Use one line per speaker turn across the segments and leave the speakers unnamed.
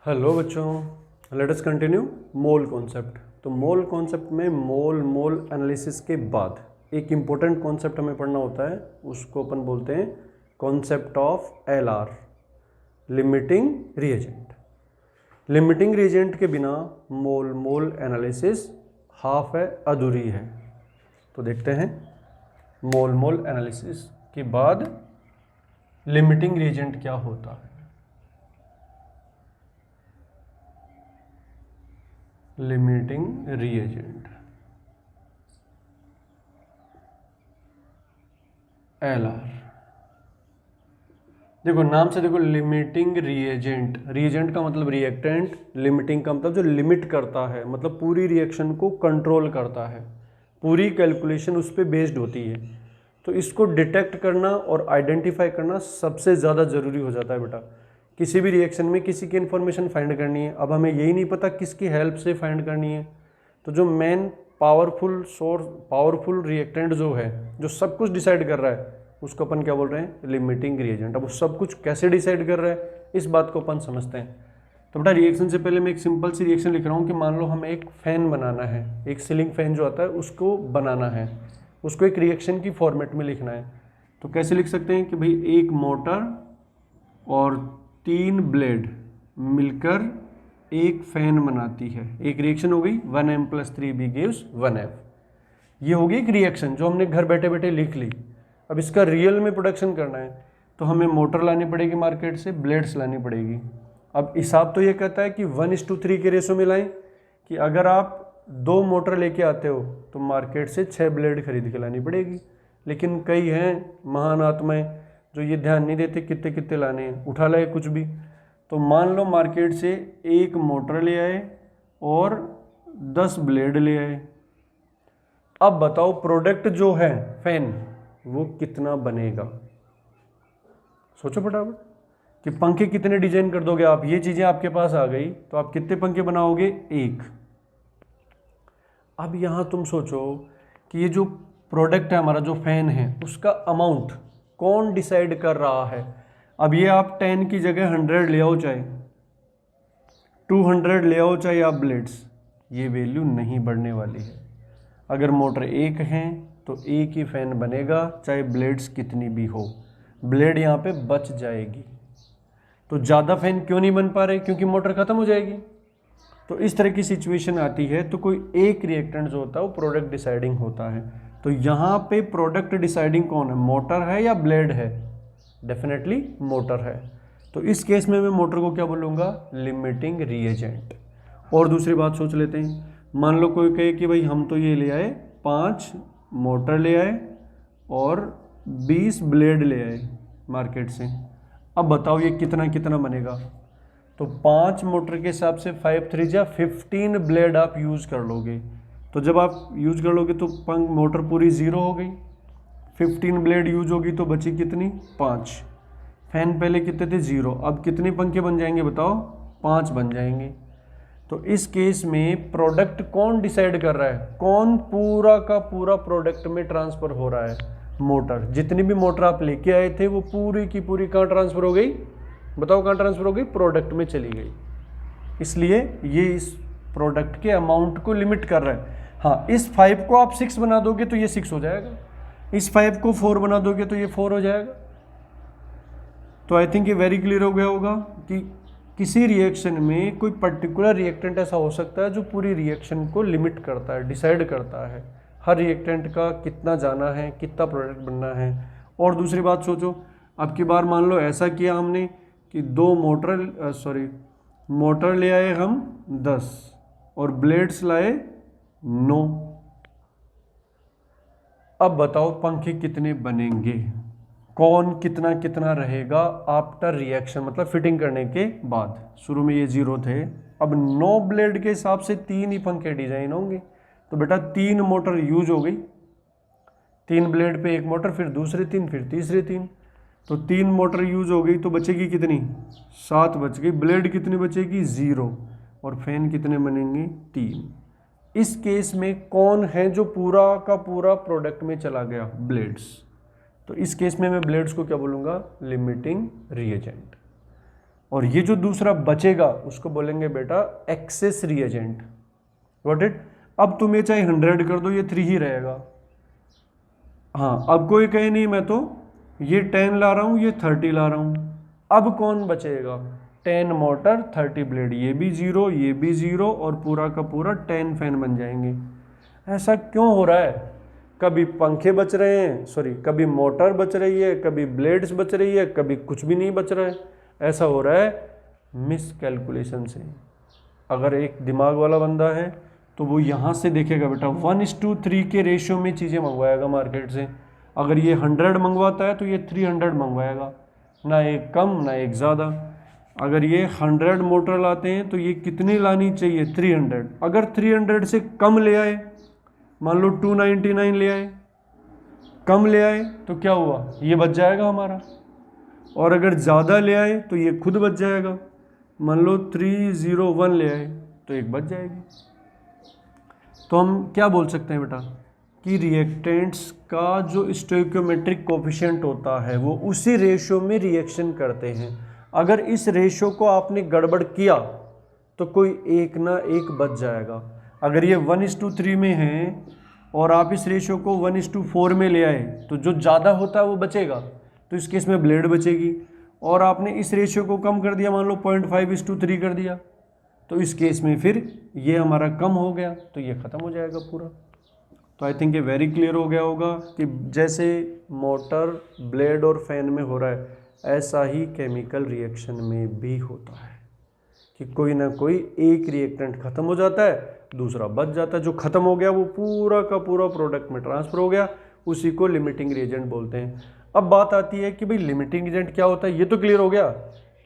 Hello बच्चों, let us continue mole concept. तो mole concept में मोल एनालिसिस के बाद एक इम्पोर्टेंट कॉन्सेप्ट हमें पढ़ना होता है, उसको अपन बोलते हैं concept of LR, limiting reagent. Limiting reagent के बिना मोल एनालिसिस हाफ है, अधूरी है। तो देखते हैं मोल एनालिसिस के बाद लिमिटिंग रिएजेंट क्या होता है। लिमिटिंग रिएजेंट LR, देखो नाम से देखो लिमिटिंग रिएजेंट। रिएजेंट का मतलब रिएक्टेंट, लिमिटिंग का मतलब जो लिमिट करता है, मतलब पूरी रिएक्शन को कंट्रोल करता है, पूरी कैलकुलेशन उस पर बेस्ड होती है। तो इसको डिटेक्ट करना और आइडेंटिफाई करना सबसे ज़्यादा ज़रूरी हो जाता है बेटा। किसी भी रिएक्शन में किसी की इन्फॉर्मेशन फाइंड करनी है, अब हमें यही नहीं पता किसकी हेल्प से फाइंड करनी है। तो जो मेन पावरफुल रिएक्टेंट जो है, जो सब कुछ डिसाइड कर रहा है, उसको अपन क्या बोल रहे हैं, लिमिटिंग रिएजेंट। अब वो सब कुछ कैसे डिसाइड कर रहा है, इस बात को अपन समझते हैं। तो बेटा रिएक्शन से पहले मैं एक सिंपल सी रिएक्शन लिख रहा हूँ कि मान लो हमें एक फैन बनाना है, एक सीलिंग फैन जो आता है उसको बनाना है, उसको एक रिएक्शन की फॉर्मेट में लिखना है। तो कैसे लिख सकते हैं कि भाई एक मोटर और 3 ब्लेड मिलकर एक फैन बनाती है। एक रिएक्शन हो गई, 1m + 3b gives 1f। ये होगी एक रिएक्शन जो हमने घर बैठे बैठे लिख ली। अब इसका रियल में प्रोडक्शन करना है तो हमें मोटर लानी पड़ेगी मार्केट से, ब्लेड्स लानी पड़ेगी। अब हिसाब तो ये कहता है कि 1:3 के रेशो में लाएं, कि अगर आप 2 मोटर लेके आते हो तो मार्केट से 6 ब्लेड खरीद के लानी पड़ेगी। लेकिन कई हैं महान आत्माएं जो ये ध्यान नहीं देते कितने कितने लाने हैं, उठा लाए कुछ भी। तो मान लो मार्केट से 1 मोटर ले आए और 10 ब्लेड ले आए। अब बताओ प्रोडक्ट जो है फैन वो कितना बनेगा। सोचो फटाफट कि पंखे कितने डिजाइन कर दोगे आप। ये चीजें आपके पास आ गई तो आप कितने पंखे बनाओगे, 1। अब यहां तुम सोचो कि ये जो प्रोडक्ट है हमारा, जो फैन है, उसका अमाउंट कौन डिसाइड कर रहा है। अब ये आप 10 की जगह 100 ले आओ, चाहे 200 ले आओ, चाहे आप ब्लेड्स, ये वैल्यू नहीं बढ़ने वाली है। अगर मोटर 1 है तो 1 ही फैन बनेगा, चाहे ब्लेड्स कितनी भी हो, ब्लेड यहाँ पे बच जाएगी। तो ज़्यादा फैन क्यों नहीं बन पा रहे, क्योंकि मोटर खत्म हो जाएगी। तो इस तरह की सिचुएशन आती है तो कोई एक रिएक्टेंट जो होता है वो प्रोडक्ट डिसाइडिंग होता है। तो यहाँ पे प्रोडक्ट डिसाइडिंग कौन है, मोटर है या ब्लेड है? डेफिनेटली मोटर है। तो इस केस में मैं मोटर को क्या बोलूँगा, लिमिटिंग रिएजेंट। और दूसरी बात सोच लेते हैं, मान लो कोई कहे कि भाई हम तो ये ले आए, 5 मोटर ले आए और 20 ब्लेड ले आए मार्केट से। अब बताओ ये कितना कितना बनेगा। तो 5 मोटर के हिसाब से 5 3 जा 15 ब्लेड आप यूज़ कर लोगे। तो जब आप यूज़ कर लोगे तो मोटर पूरी 0 हो गई, 15 ब्लेड यूज होगी तो बची कितनी, 5। फैन पहले कितने थे, 0। अब कितने पंखे बन जाएंगे बताओ, 5 बन जाएंगे। तो इस केस में प्रोडक्ट कौन डिसाइड कर रहा है, कौन पूरा का पूरा प्रोडक्ट में ट्रांसफर हो रहा है, मोटर। जितनी भी मोटर आप लेके आए थे वो पूरी की पूरी कहाँ ट्रांसफर हो गई, बताओ कहाँ ट्रांसफर हो गई, प्रोडक्ट में चली गई। इसलिए ये इस प्रोडक्ट के अमाउंट को लिमिट कर रहा है। हाँ, इस 5 को आप 6 बना दोगे तो ये 6 हो जाएगा, इस 5 को 4 बना दोगे तो ये 4 हो जाएगा। तो आई थिंक ये वेरी क्लियर हो गया होगा कि किसी रिएक्शन में कोई पर्टिकुलर रिएक्टेंट ऐसा हो सकता है जो पूरी रिएक्शन को लिमिट करता है, डिसाइड करता है हर रिएक्टेंट का कितना जाना है, कितना प्रोडक्ट बनना है। और दूसरी बात सोचो, अब की बार मान लो ऐसा किया हमने कि 2 मोटर ले आए हम 10 और ब्लेड्स लाए 9। अब बताओ पंखे कितने बनेंगे, कौन कितना कितना रहेगा आफ्टर रिएक्शन, मतलब फिटिंग करने के बाद। शुरू में ये 0 थे, अब 9 ब्लेड के हिसाब से 3 ही पंखे डिजाइन होंगे। तो बेटा 3 मोटर यूज हो गई, 3 ब्लेड पे 1 मोटर, फिर दूसरे 3, फिर तीसरे 3। तो 3 मोटर यूज हो गई तो बचेगी कितनी, 7 बच गई। ब्लेड कितनी बचेगी, 0। और फैन कितने बनेंगे, 3। इस केस में कौन है जो पूरा का पूरा प्रोडक्ट में चला गया, ब्लेड्स। तो इस केस में मैं ब्लेड्स को क्या बोलूँगा, लिमिटिंग रिएजेंट। और ये जो दूसरा बचेगा उसको बोलेंगे बेटा एक्सेस रिएजेंट। Got it. अब तुम्हें चाहे 100 कर दो ये 3 ही रहेगा। हाँ, अब कोई कहे नहीं मैं तो ये 10 ला रहा हूँ, ये 30 ला रहा हूँ, अब कौन बचेगा? 10 मोटर 30 ब्लेड, ये भी 0 ये भी 0 और पूरा का पूरा 10 फैन बन जाएंगे। ऐसा क्यों हो रहा है? कभी पंखे बच रहे हैं, सॉरी कभी मोटर बच रही है, कभी ब्लेड्स बच रही है, कभी कुछ भी नहीं बच रहा है। ऐसा हो रहा है मिस कैलकुलेशन से। अगर एक दिमाग वाला बंदा है तो वो यहाँ से देखेगा बेटा 1:3 के रेशियो में चीज़ें मंगवाएगा मार्केट से। अगर ये 100 मंगवाता है तो ये 300 मंगवाएगा, ना एक कम ना एक ज़्यादा। अगर ये 100 मोटर लाते हैं तो ये कितनी लानी चाहिए? 300। अगर 300 से कम ले आए, मान लो 299 ले आए, कम ले आए तो क्या हुआ? ये बच जाएगा हमारा। और अगर ज़्यादा ले आए तो ये खुद बच जाएगा। मान लो 301 ले आए तो एक बच जाएगी। तो हम क्या बोल सकते हैं बेटा कि रिएक्टेंट्स का जो स्टोइकियोमेट्रिक कोफिशिएंट होता है वो उसी रेशियो में रिएक्शन करते हैं। अगर इस रेशियो को आपने गड़बड़ किया तो कोई एक ना एक बच जाएगा। अगर ये 1:3 में है और आप इस रेशियो को 1:4 में ले आए तो जो ज़्यादा होता है वो बचेगा, तो इस केस में ब्लेड बचेगी। और आपने इस रेशियो को कम कर दिया, मान लो 0.5:3 कर दिया, तो इस केस में फिर ये हमारा कम हो गया तो ये ख़त्म हो जाएगा पूरा। तो आई थिंक ये वेरी क्लियर हो गया होगा कि जैसे मोटर ब्लेड और फैन में हो रहा है ऐसा ही केमिकल रिएक्शन में भी होता है कि कोई ना कोई एक रिएक्टेंट ख़त्म हो जाता है, दूसरा बच जाता है। जो ख़त्म हो गया वो पूरा का पूरा प्रोडक्ट में ट्रांसफ़र हो गया, उसी को लिमिटिंग रिएजेंट बोलते हैं। अब बात आती है कि भाई लिमिटिंग एजेंट क्या होता है, ये तो क्लियर हो गया,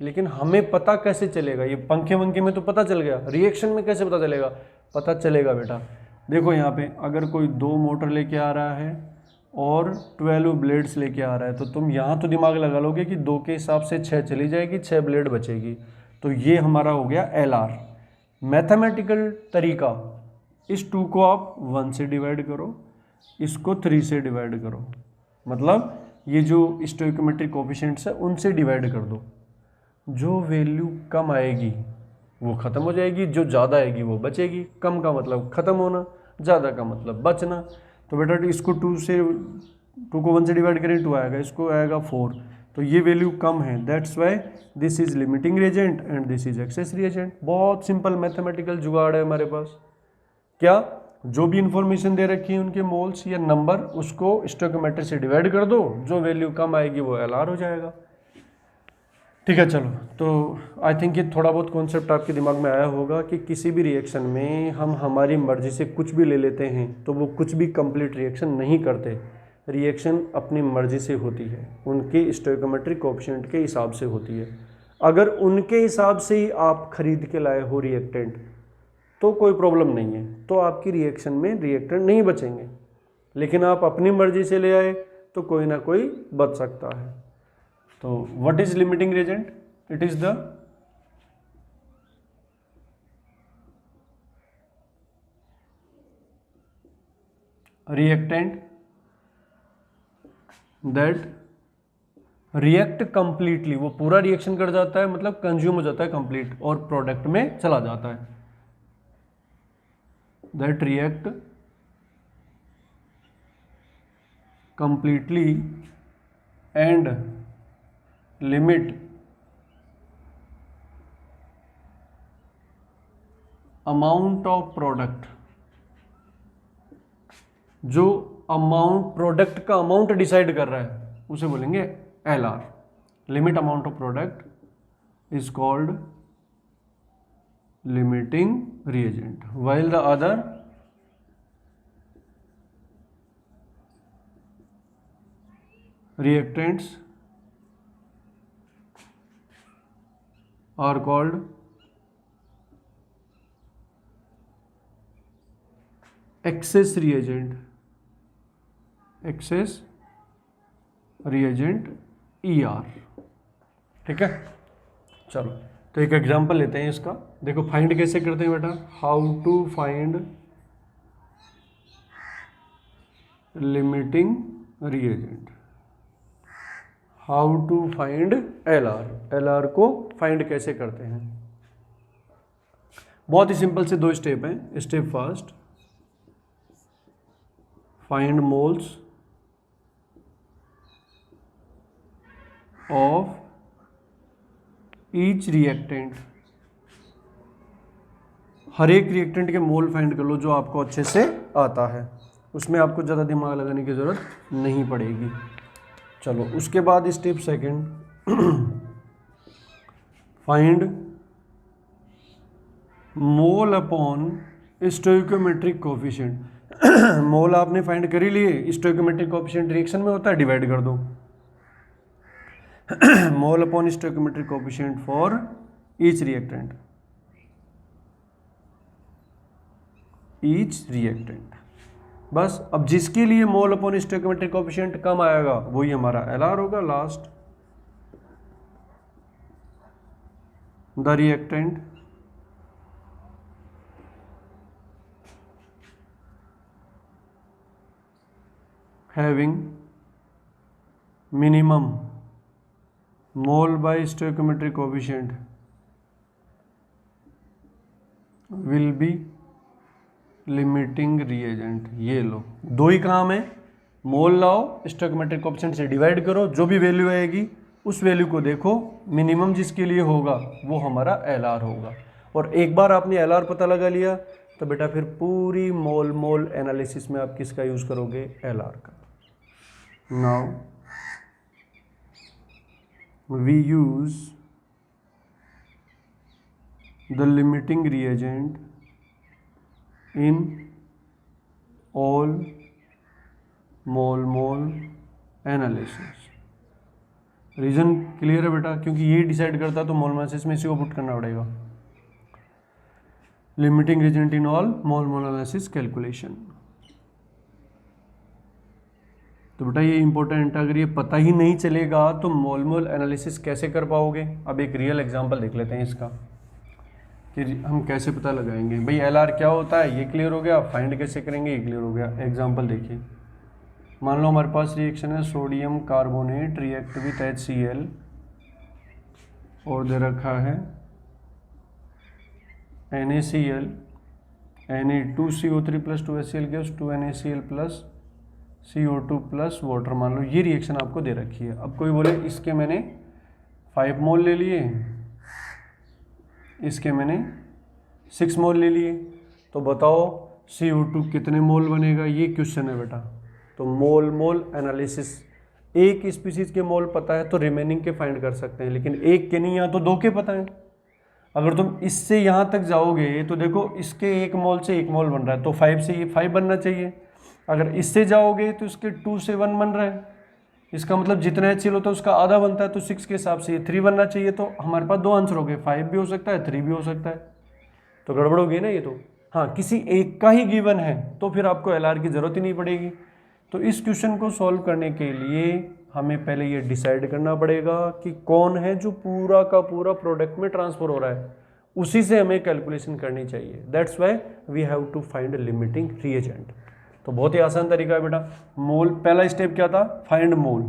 लेकिन हमें पता कैसे चलेगा? ये पंखे वंखे में तो पता चल गया, रिएक्शन में कैसे पता चलेगा? पता चलेगा बेटा, देखो यहाँ पे अगर कोई 2 मोटर लेके आ रहा है और 12 ब्लेड्स लेके आ रहा है तो तुम यहाँ तो दिमाग लगा लोगे कि 2 के हिसाब से 6 चली जाएगी, 6 ब्लेड बचेगी। तो ये हमारा हो गया LR। मैथमेटिकल तरीका, इस 2 को आप 1 से डिवाइड करो, इसको 3 से डिवाइड करो, मतलब ये जो स्टोइकियोमेट्रिक कोफिशिएंट्स है उनसे डिवाइड कर दो। जो वैल्यू कम आएगी वो ख़त्म हो जाएगी, जो ज़्यादा आएगी वो बचेगी। कम का मतलब ख़त्म होना, ज़्यादा का मतलब बचना। तो बेटा इसको 2 को 1 से डिवाइड करें 2 आएगा, इसको आएगा 4, तो ये वैल्यू कम है, that's why this is limiting reagent and this is access reagent. बहुत सिंपल मैथमेटिकल जुगाड़ है हमारे पास। क्या? जो भी इंफॉर्मेशन दे रखी है उनके मोल्स या नंबर, उसको स्टोइकियोमेट्री से डिवाइड कर दो, जो वैल्यू कम आएगी वो LR हो जाएगा। ठीक है, चलो। तो आई थिंक ये थोड़ा बहुत कॉन्सेप्ट आपके दिमाग में आया होगा कि किसी भी रिएक्शन में हम हमारी मर्जी से कुछ भी ले लेते हैं तो वो कुछ भी कंप्लीट रिएक्शन नहीं करते। रिएक्शन अपनी मर्जी से होती है, उनके स्टोइकियोमेट्रिक कोएफिशिएंट के हिसाब से होती है। अगर उनके हिसाब से ही आप खरीद के लाए हो रिएक्टेंट तो कोई प्रॉब्लम नहीं है, तो आपकी रिएक्शन में रिएक्टेंट नहीं बचेंगे। लेकिन आप अपनी मर्जी से ले आए तो कोई ना कोई बच सकता है। तो what is limiting reagent? It is the reactant that react completely, वो पूरा रिएक्शन कर जाता है, मतलब कंज्यूम हो जाता है कंप्लीट और प्रोडक्ट में चला जाता है। That react completely and limit amount of product. जो अमाउंट प्रोडक्ट का अमाउंट डिसाइड कर रहा है उसे बोलेंगे LR। Limit amount of product is called limiting reagent, while the other reactants are called excess reagent, excess reagent ER। ठीक है, चलो तो एक एग्जांपल लेते हैं इसका। देखो फाइंड कैसे करते हैं बेटा, how to find limiting reagent. How to find L R को फाइंड कैसे करते हैं। बहुत ही सिंपल से दो स्टेप हैं। Step first, find moles of each reactant. हर एक रिएक्टेंट के मोल फाइंड कर लो जो आपको अच्छे से आता है, उसमें आपको ज़्यादा दिमाग लगाने की ज़रूरत नहीं पड़ेगी। चलो उसके बाद step second, find mole upon stoichiometric coefficient. Mole आपने फाइंड कर ही लिए, स्टोइकोमेट्रिक कोफिशिएंट रिएक्शन में होता है, डिवाइड कर दो। मोल upon stoichiometric coefficient for each reactant, each reactant. बस अब जिसके लिए मोल अपॉन स्टोइकोमेट्रिक कोफिशिएंट कम आएगा वही हमारा एलआर होगा। Last, the reactant having minimum mole by stoichiometric coefficient will be limiting reagent। ये लो, दो ही काम है, मोल लाओ, स्टोइकोमेट्रिक कोएफिशिएंट से डिवाइड करो, जो भी वैल्यू आएगी उस वैल्यू को देखो, मिनिमम जिसके लिए होगा वो हमारा एलआर होगा। और एक बार आपने एलआर पता लगा लिया तो बेटा फिर पूरी मोल एनालिसिस में आप किसका यूज करोगे, एलआर का। Now we use the limiting reagent in all mole analysis। Reason clear है बेटा, क्योंकि ये डिसाइड करता है तो मोल एनालिसिस में इसी को पुट करना पड़ेगा। Limiting reagent in all mole analysis calculation. तो बेटा ये इंपॉर्टेंट है, अगर ये पता ही नहीं चलेगा तो मोल एनालिसिस कैसे कर पाओगे। अब एक रियल एग्जांपल देख लेते हैं इसका कि हम कैसे पता लगाएंगे। भाई एलआर क्या होता है ये क्लियर हो गया, फाइंड कैसे करेंगे ये क्लियर हो गया। एग्जांपल देखिए, मान लो हमारे पास रिएक्शन है sodium carbonate react with HCl और दे रखा है NaCl Na2CO3 + 2HCl gives 2NaCl + CO2 + water. मान लो ये रिएक्शन आपको दे रखी है। अब कोई बोले इसके मैंने 5 मोल ले लिए, इसके मैंने 6 मोल ले लिए, तो बताओ CO2 कितने मोल बनेगा, ये क्वेश्चन है बेटा। तो मोल एनालिसिस, एक स्पीसीज के मोल पता है तो रिमेनिंग के फाइंड कर सकते हैं, लेकिन एक के नहीं, यहाँ तो 2 के पता है। अगर तुम इससे यहाँ तक जाओगे तो देखो इसके 1 मोल से 1 मोल बन रहा है तो 5 से ये 5 बनना चाहिए। अगर इससे जाओगे तो इसके 2 से 1 बन रहा है, इसका मतलब जितना HCl होता है उसका आधा बनता है, तो 6 के हिसाब से ये 3 बनना चाहिए। तो हमारे पास 2 आंसर हो गए, 5 भी हो सकता है 3 भी हो सकता है। तो गड़बड़ हो गई ना ये तो। हाँ, किसी एक का ही गिवन है तो फिर आपको एलआर की ज़रूरत ही नहीं पड़ेगी। तो इस क्वेश्चन को सॉल्व करने के लिए हमें पहले ये डिसाइड करना पड़ेगा कि कौन है जो पूरा का पूरा प्रोडक्ट में ट्रांसफर हो रहा है, उसी से हमें कैलकुलेशन करनी चाहिए। That's why we have to find limiting reagent. तो बहुत ही आसान तरीका है बेटा। मोल, पहला स्टेप क्या था, फाइंड मोल।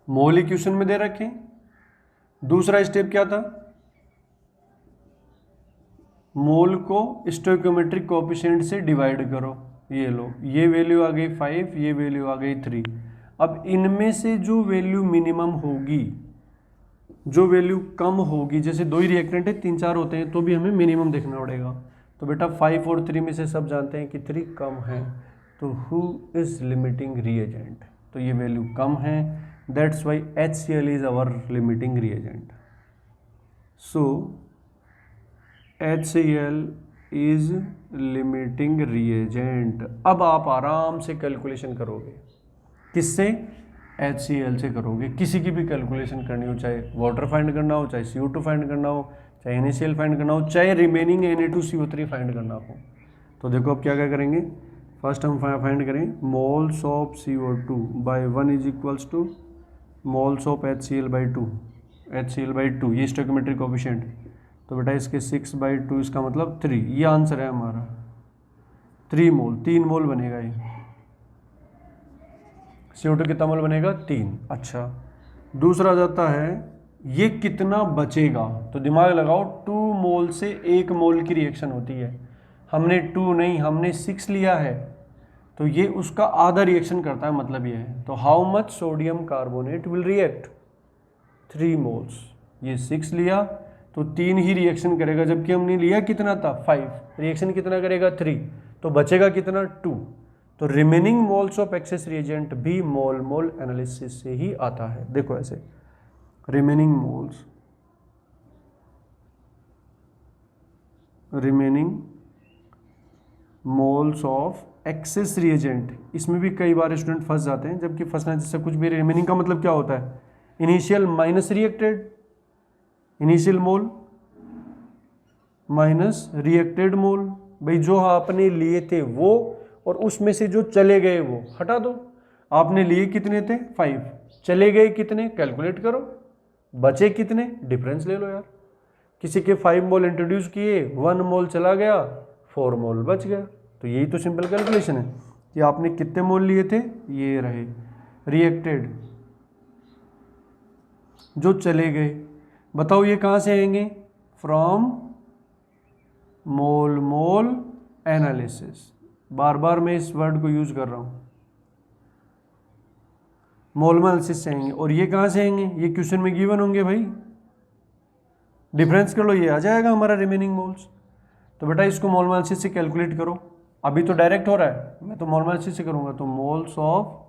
मोल इक्वेशन में दे रखे। दूसरा स्टेप क्या था, मोल को स्टोइकोमेट्रिक कोएफिशिएंट से डिवाइड करो। ये लो, ये वैल्यू आ गई 5, ये वैल्यू आ गई 3। अब इनमें से जो वैल्यू मिनिमम होगी, जो वैल्यू कम होगी, जैसे 2 ही रिएक्टेंट है, 3 4 होते हैं तो भी हमें मिनिमम देखना पड़ेगा। तो बेटा 5 और 3 में से सब जानते हैं कि 3 कम है, तो हु इज लिमिटिंग रिएजेंट, तो ये वैल्यू कम है। That's why HCl is our limiting reagent. So HCl is limiting reagent. अब आप आराम से कैलकुलेशन करोगे, किससे, HCl से करोगे। किसी की भी कैलकुलेशन करनी हो, चाहे वाटर फाइंड करना हो, चाहे CO2 फाइंड करना हो, चाहे NaCl फाइंड करना हो, चाहे रिमेनिंग Na2CO3 फाइंड करना हो। तो देखो अब क्या क्या करेंगे। फर्स्ट हम फाइंड करें moles of CO2 by 1 is equals to moles of HCl/2, HCl/2 ये स्टोइकोमेट्रिक कोएफिशिएंट। तो बेटा इसके 6/2 इसका मतलब 3, ये आंसर है हमारा। 3 मोल, 3 मोल बनेगा ये। CO2 कितना मोल बनेगा 3। अच्छा, दूसरा जाता है ये कितना बचेगा, तो दिमाग लगाओ 2 मोल से 1 मोल की रिएक्शन होती है, हमने 2 नहीं हमने 6 लिया है, तो ये उसका आधा रिएक्शन करता है, मतलब ये है। तो how much sodium carbonate will react 3 moles, ये 6 लिया तो 3 ही रिएक्शन करेगा, जबकि हमने लिया कितना था 5, रिएक्शन कितना करेगा 3, तो बचेगा कितना 2। तो remaining moles of access reagent भी मोल मोल एनालिसिस से ही आता है। देखो ऐसे remaining moles of access reagent, इसमें भी कई बार स्टूडेंट फंस जाते हैं, जबकि फंसना जैसे कुछ भी, रिमेनिंग का मतलब क्या होता है, initial minus reacted, initial mole minus reacted mole. भाई जो आपने लिए थे वो और उसमें से जो चले गए वो हटा दो। आपने लिए कितने थे 5, चले गए कितने कैलकुलेट करो, बचे कितने डिफरेंस ले लो यार। किसी के 5 मोल इंट्रोड्यूस किए, 1 मोल चला गया, 4 मोल बच गया। तो यही तो सिंपल कैलकुलेशन है कि आपने कितने मोल लिए थे, ये रहे रिएक्टेड जो चले गए। बताओ ये कहाँ से आएंगे, फ्रॉम मोल मोल एनालिसिस। बार बार मैं इस वर्ड को यूज कर रहा हूँ, मोल मोल एनालिसिस से आएंगे। और ये कहाँ से आएंगे, ये क्वेश्चन में गिवन होंगे भाई, डिफरेंस कर लो, ये आ जाएगा हमारा रिमेनिंग मोल्स। तो बेटा इसको मोल मोल एनालिसिस से कैलकुलेट करो। अभी तो डायरेक्ट हो रहा है, मैं तो मोल मोल एनालिसिस से करूँगा। तो मोल्स ऑफ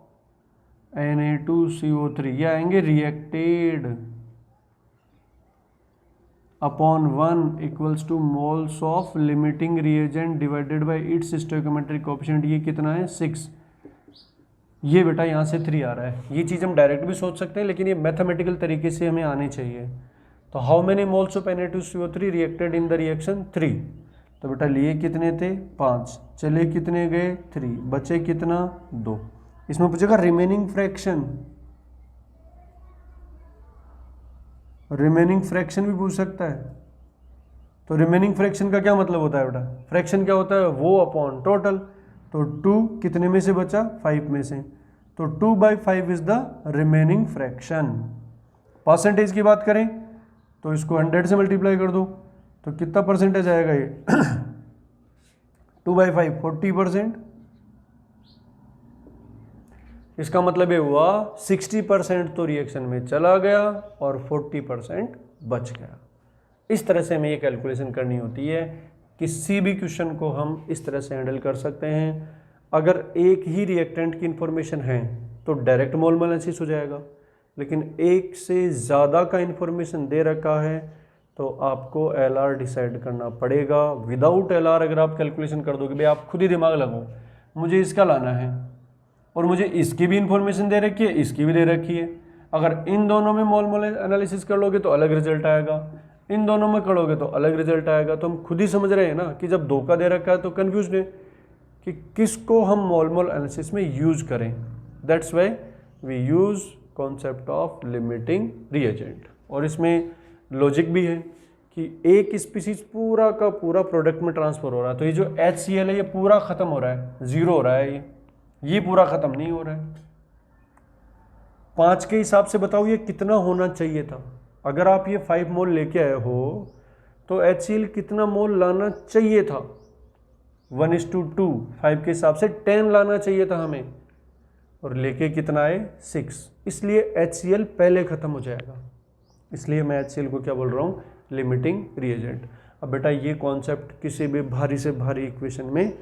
Na2CO3 ये आएंगे reacted upon 1 equals to moles of limiting reagent divided by it's stoichiometric coefficient. ये कितना है 6। ये बेटा यहाँ से 3 आ रहा है। ये चीज़ हम डायरेक्ट भी सोच सकते हैं, लेकिन ये मैथमेटिकल तरीके से हमें आनी चाहिए। तो how many moles of Na2CO3 reacted in the reaction 3। तो बेटा लिए कितने थे 5, चले कितने गए 3, बचे कितना 2। इसमें पूछेगा रिमेनिंग फ्रैक्शन, रिमेनिंग फ्रैक्शन भी पूछ सकता है। तो रिमेनिंग फ्रैक्शन का क्या मतलब होता है बेटा, फ्रैक्शन क्या होता है वो अपॉन टोटल। तो 2 कितने में से बचा 5 में से, तो 2/5 is the remaining fraction. Percentage की बात करें तो इसको 100 से मल्टीप्लाई कर दो, तो कितना परसेंटेज आएगा ये 2/5 40%। इसका मतलब ये हुआ 60% तो रिएक्शन में चला गया और 40% बच गया। इस तरह से हमें ये कैलकुलेशन करनी होती है। किसी भी क्वेश्चन को हम इस तरह से हैंडल कर सकते हैं। अगर एक ही रिएक्टेंट की इंफॉर्मेशन है तो डायरेक्ट मोल मोल एनालिसिस हो जाएगा, लेकिन एक से ज़्यादा का इंफॉर्मेशन दे रखा है तो आपको एलआर डिसाइड करना पड़ेगा। विदाउट एलआर अगर आप कैलकुलेशन कर दोगे, भाई आप खुद ही दिमाग लगाओ, मुझे इसका लाना है और मुझे इसकी भी इंफॉर्मेशन दे रखी है, इसकी भी दे रखी है, अगर इन दोनों में मोल मोल एनालिसिस कर लोगे तो अलग रिजल्ट आएगा, इन दोनों में करोगे तो अलग रिजल्ट आएगा। तो हम खुद ही समझ रहे हैं ना कि जब धोखा दे रखा है तो कन्फ्यूज है कि किसको हम मोल मोल एनालिसिस में यूज करें। That's why we use concept of limiting reagent. और इसमें लॉजिक भी है कि एक स्पीसीज पूरा का पूरा प्रोडक्ट में ट्रांसफर हो रहा है, तो ये जो HCl है ये पूरा खत्म हो रहा है, 0 हो रहा है, ये पूरा खत्म नहीं हो रहा है। 5 के हिसाब से बताओ ये कितना होना चाहिए था। अगर आप ये 5 मोल लेके आए हो तो HCl कितना मोल लाना चाहिए था, 1:2, 5 के हिसाब से 10 लाना चाहिए था हमें, और लेके कितना आए 6, इसलिए HCl पहले खत्म हो जाएगा। इसलिए मैं HCl को क्या बोल रहा हूँ, लिमिटिंग रिएजेंट। अब बेटा ये कॉन्सेप्ट किसी भी भारी से भारी इक्वेशन में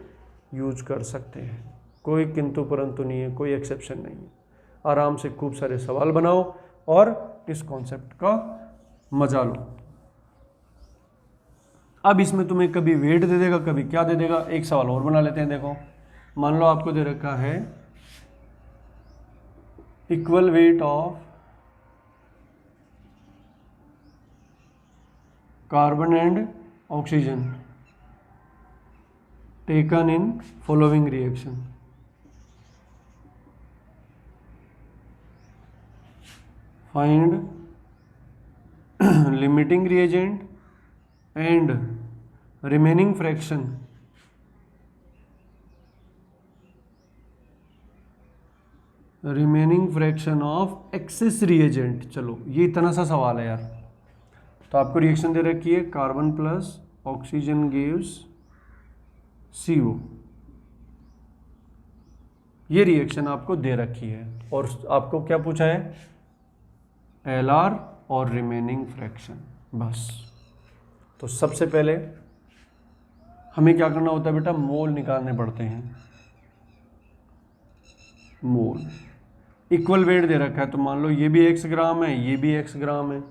यूज कर सकते हैं, कोई किंतु परंतु नहीं है, कोई एक्सेप्शन नहीं है। आराम से खूब सारे सवाल बनाओ और इस कॉन्सेप्ट का मजा लो। अब इसमें तुम्हें कभी वेट दे देगा, कभी क्या दे देगा। एक सवाल और बना लेते हैं। देखो मान लो आपको दे रखा है equal weight of carbon and oxygen taken in following reaction. Find limiting reagent and remaining fraction remaining fraction of access reagent. चलो ये इतना सा सवाल है यार। तो आपको रिएक्शन दे रखी है carbon plus oxygen gives CO। ये रिएक्शन आपको दे रखी है और आपको क्या पूछा है, LR और रिमेनिंग फ्रैक्शन, बस। तो सबसे पहले हमें क्या करना होता है बेटा, मोल निकालने पड़ते हैं। मोल इक्वल वेट दे रखा है, तो मान लो ये भी x ग्राम है, ये भी x ग्राम है।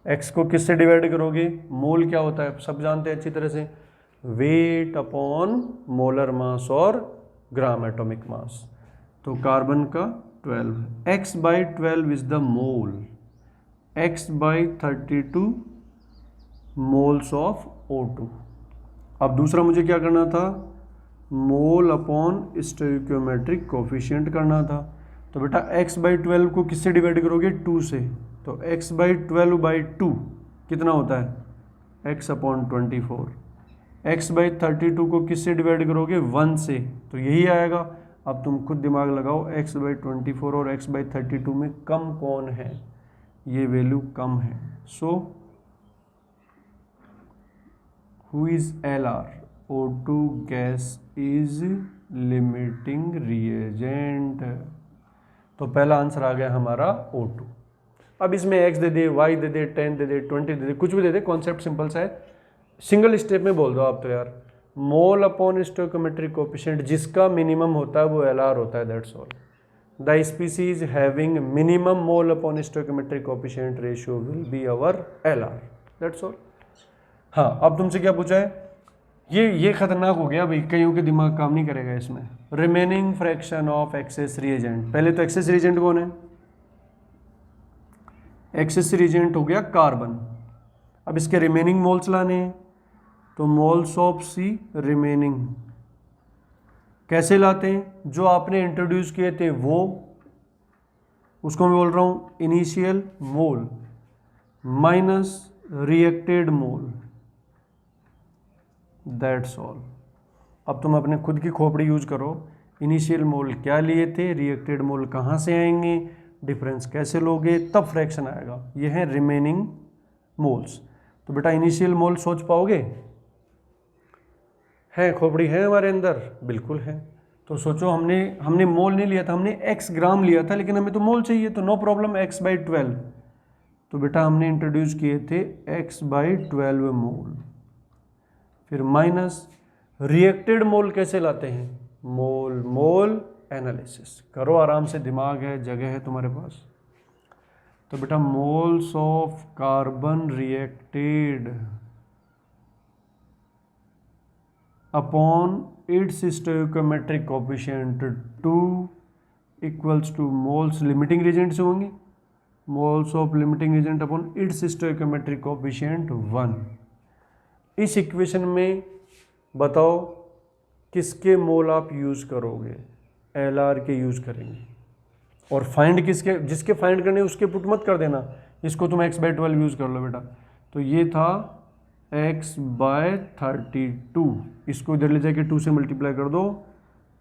x को किससे डिवाइड करोगे, मोल क्या होता है सब जानते हैं अच्छी तरह से, वेट अपॉन मोलर मास और ग्राम एटॉमिक मास। तो कार्बन का 12, x/12 is the mole, x/32 moles of O2। अब दूसरा मुझे क्या करना था, मोल अपॉन स्टोइकियोमेट्रिक कोफिशिएंट करना था। तो बेटा x/12 को किससे डिवाइड करोगे, 2 से। तो x/12/2 कितना होता है, x/24। x/32 को किससे डिवाइड करोगे, 1 से, तो यही आएगा। अब तुम खुद दिमाग लगाओ, x/24 और x/32 में कम कौन है, ये वैल्यू कम है। So who is LR, O2 gas is limiting reagent. तो पहला आंसर आ गया हमारा O2। अब इसमें x दे दे, y दे दे, 10 दे दे, 20 दे दे, कुछ भी दे दे, कॉन्सेप्ट सिंपल सा है। सिंगल स्टेप में बोल दो आप तो यार, मोल अपॉन स्टोइकियोमेट्रिक कोफिशिएंट जिसका मिनिमम होता है वो LR होता है, that's all. The species having minimum mole upon stoichiometric coefficient ratio will be our LR, that's all. हाँ, अब तुमसे क्या पूछा है, ये खतरनाक हो गया भाई, कईयों के दिमाग काम नहीं करेगा इसमें। Remaining fraction of access reagent. पहले तो एक्सेस रिएजेंट कौन है, एक्सेस रिएजेंट हो गया कार्बन। अब इसके रिमेनिंग मोल्स लाने हैं, तो मोल्स ऑफ C रिमेनिंग कैसे लाते हैं, जो आपने इंट्रोड्यूस किए थे वो, उसको मैं बोल रहा हूँ initial mole minus reacted mole, that's all. अब तुम अपने खुद की खोपड़ी यूज करो, इनिशियल मोल क्या लिए थे, रिएक्टेड मोल कहाँ से आएंगे, डिफरेंस कैसे लोगे, तब फ्रैक्शन आएगा। ये है रिमेनिंग मोल्स। तो बेटा इनिशियल मोल सोच पाओगे, है खोपड़ी है हमारे अंदर, बिल्कुल है। तो सोचो, हमने मोल नहीं लिया था, हमने x ग्राम लिया था, लेकिन हमें तो मोल चाहिए, तो नो प्रॉब्लम, x/12। तो बेटा हमने इंट्रोड्यूस किए थे x/12 मोल। फिर माइनस रिएक्टेड मोल कैसे लाते हैं, मोल मोल एनालिसिस करो, आराम से, दिमाग है, जगह है तुम्हारे पास। तो बेटा moles of carbon reacted upon its stoichiometric coefficient 2 equals to moles limiting reagent से होंगे, moles of limiting agent upon its stoichiometric coefficient 1। इस इक्वेशन में बताओ किसके मोल आप यूज़ करोगे, LR के यूज़ करेंगे। और फाइंड किसके, जिसके फाइंड करने उसके पुट मत कर देना, इसको तुम x/12 यूज़ कर लो बेटा। तो ये था x/32, इसको इधर ले जाके 2 से मल्टीप्लाई कर दो,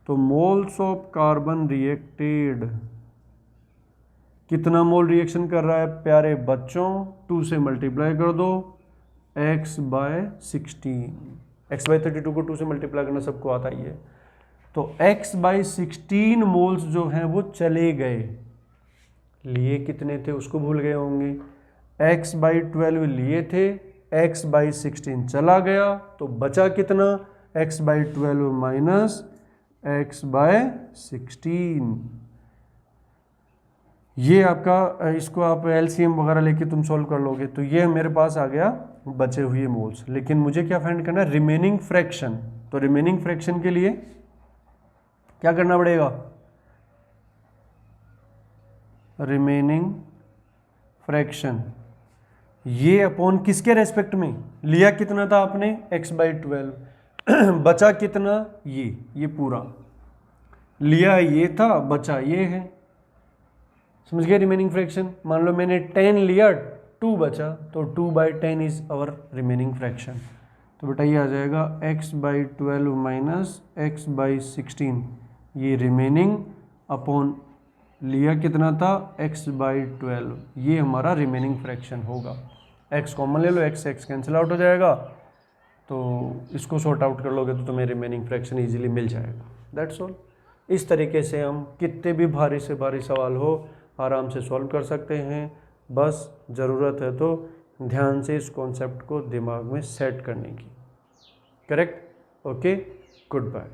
तो मोल्स ऑफ कार्बन रिएक्टेड, कितना मोल रिएक्शन कर रहा है प्यारे बच्चों, 2 से मल्टीप्लाई कर दो, x/16। x/32 को 2 से मल्टीप्लाई करना सबको आता ही है। तो x/16 मोल्स जो हैं वो चले गए, लिए कितने थे उसको भूल गए होंगे, x/12 लिए थे, x/16 चला गया, तो बचा कितना, x/12 माइनस x/16। ये आपका, इसको आप LCM वगैरह लेके तुम सॉल्व कर लोगे। तो ये मेरे पास आ गया बचे हुए मोल्स, लेकिन मुझे क्या फाइंड करना है, रिमेनिंग फ्रैक्शन। तो रिमेनिंग फ्रैक्शन के लिए क्या करना पड़ेगा, रिमेनिंग फ्रैक्शन ये अपॉन किसके रेस्पेक्ट में, लिया कितना था आपने, x/12, बचा कितना, ये पूरा लिया ये था, बचा ये है, समझ गए रिमेनिंग फ्रैक्शन। मान लो मैंने 10 लिया, 2 बचा, तो 2/10 इज अवर रिमेनिंग फ्रैक्शन। तो बेटा ये आ जाएगा x/12 माइनस x/16, ये रिमेनिंग अपॉन लिया कितना था x/12, ये हमारा रिमेनिंग फ्रैक्शन होगा। x कॉमन ले लो, x कैंसिल आउट हो जाएगा, तो इसको सॉर्ट आउट कर लोगे तो तुम्हें रिमेनिंग फ्रैक्शन इजीली मिल जाएगा। That's all. इस तरीके से हम कितने भी भारी से भारी सवाल हो आराम से सॉल्व कर सकते हैं, बस ज़रूरत है तो ध्यान से इस कॉन्सेप्ट को दिमाग में सेट करने की। करेक्ट? Okay, good bye.